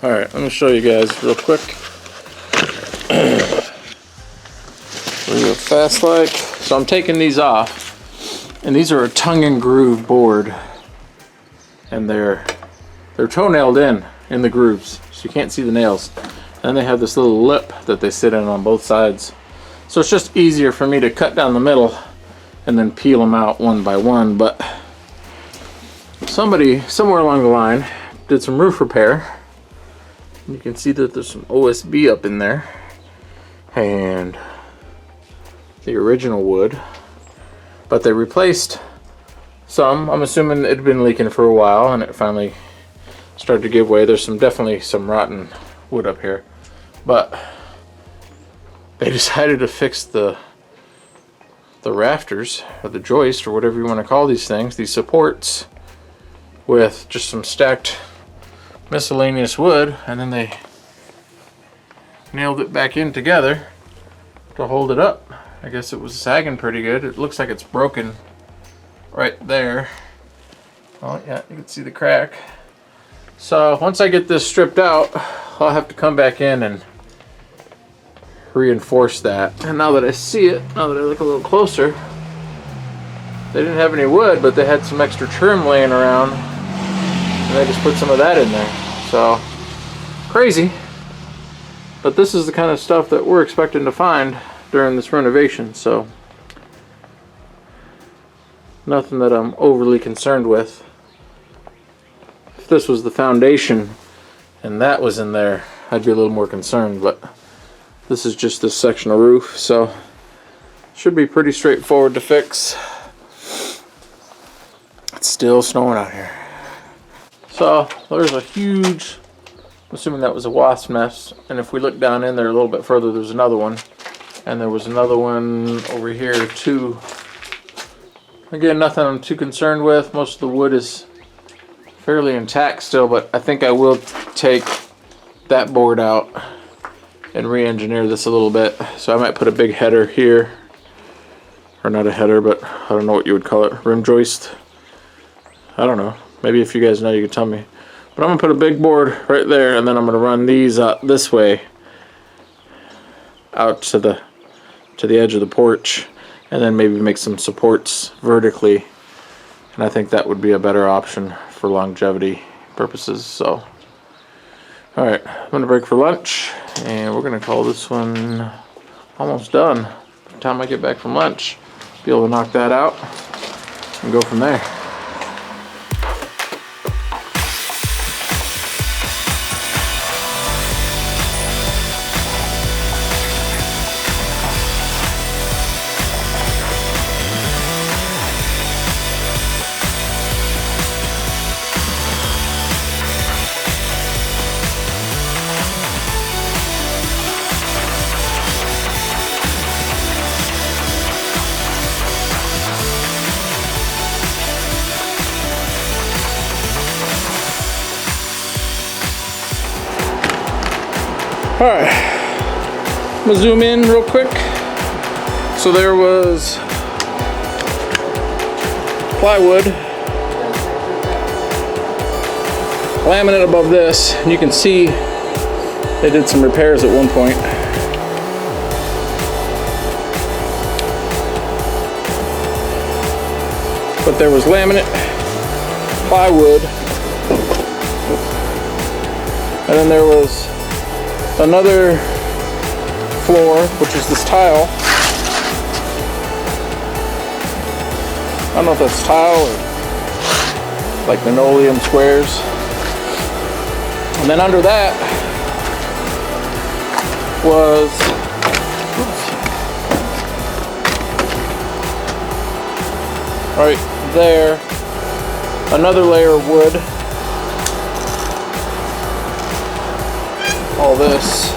Alright, let me show you guys real quick. Real fast like. So I'm taking these off, and these are a tongue and groove board, and they're toenailed in the grooves, so you can't see the nails. And they have this little lip that they sit in on both sides, so it's just easier for me to cut down the middle and then peel them out one by one. But somebody somewhere along the line did some roof repair. You can see that there's some OSB up in there and the original wood, but they replaced some. I'm assuming it had been leaking for a while and it finally started to give way. There's definitely some rotten wood up here, but they decided to fix the rafters or the joist or whatever you want to call these things, these supports, with just some stacked miscellaneous wood, and then they nailed it back in together to hold it up. I guess it was sagging pretty good. It looks like it's broken right there. Oh yeah, you can see the crack. So once I get this stripped out, I'll have to come back in and reinforce that. And now that I see it, now that I look a little closer, they didn't have any wood, but they had some extra trim laying around, and I just put some of that in there. So crazy, but this is the kind of stuff that we're expecting to find during this renovation, so nothing that I'm overly concerned with. If this was the foundation and that was in there, I'd be a little more concerned, but this is just this section of roof, so should be pretty straightforward to fix. It's still snowing out here. So there's a huge, I'm assuming that was a wasp nest, and if we look down in there a little bit further, there's another one, and there was another one over here too. Again, nothing I'm too concerned with. Most of the wood is fairly intact still, but I think I will take that board out and re-engineer this a little bit. So I might put a big header here, or not a header, but I don't know what you would call it, rim joist. I don't know. Maybe if you guys know, you can tell me. But I'm gonna put a big board right there, and then I'm gonna run these out this way, out to the edge of the porch, and then maybe make some supports vertically. And I think that would be a better option for longevity purposes. So, all right, I'm gonna break for lunch, and we're gonna call this one almost done. By the time I get back from lunch, be able to knock that out and go from there. Alright, I'm gonna zoom in real quick. So there was plywood, laminate above this, and you can see they did some repairs at one point. But there was laminate, plywood, and then there was another floor, which is this tile. I don't know if that's tile or like linoleum squares. And then under that was, right there, another layer of wood. all this.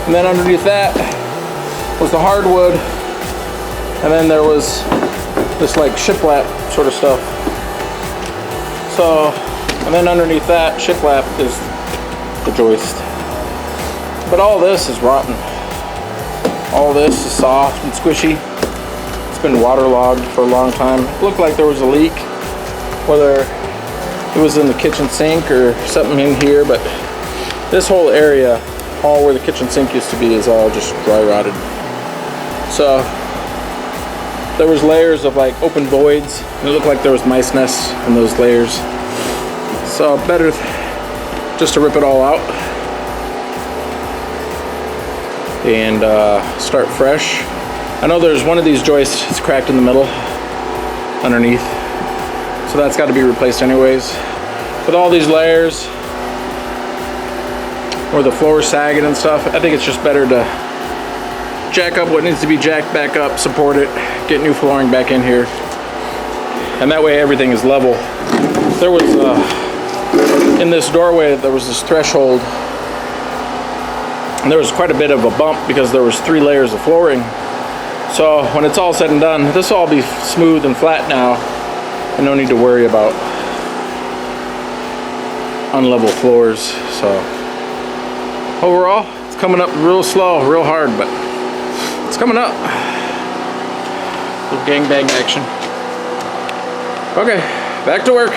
And then underneath that was the hardwood. And then there was this like shiplap sort of stuff. So, and then underneath that shiplap is the joist. But all this is rotten. All this is soft and squishy. It's been waterlogged for a long time. It looked like there was a leak, whether it was in the kitchen sink or something in here, but this whole area, all where the kitchen sink used to be, is all just dry rotted. So there was layers of like open voids, and it looked like there was mice nests in those layers. So better just to rip it all out and start fresh. I know there's one of these joists, it's cracked in the middle underneath, so that's got to be replaced anyways. With all these layers, where the floor is sagging and stuff, I think it's just better to jack up what needs to be jacked back up, support it, get new flooring back in here, and that way everything is level. There was in this doorway, there was this threshold, and there was quite a bit of a bump because there was 3 layers of flooring. So when it's all said and done, this will all be smooth and flat now, and no need to worry about unlevel floors. So overall, it's coming up real slow, real hard, but it's coming up. Little gangbang action. Okay, back to work.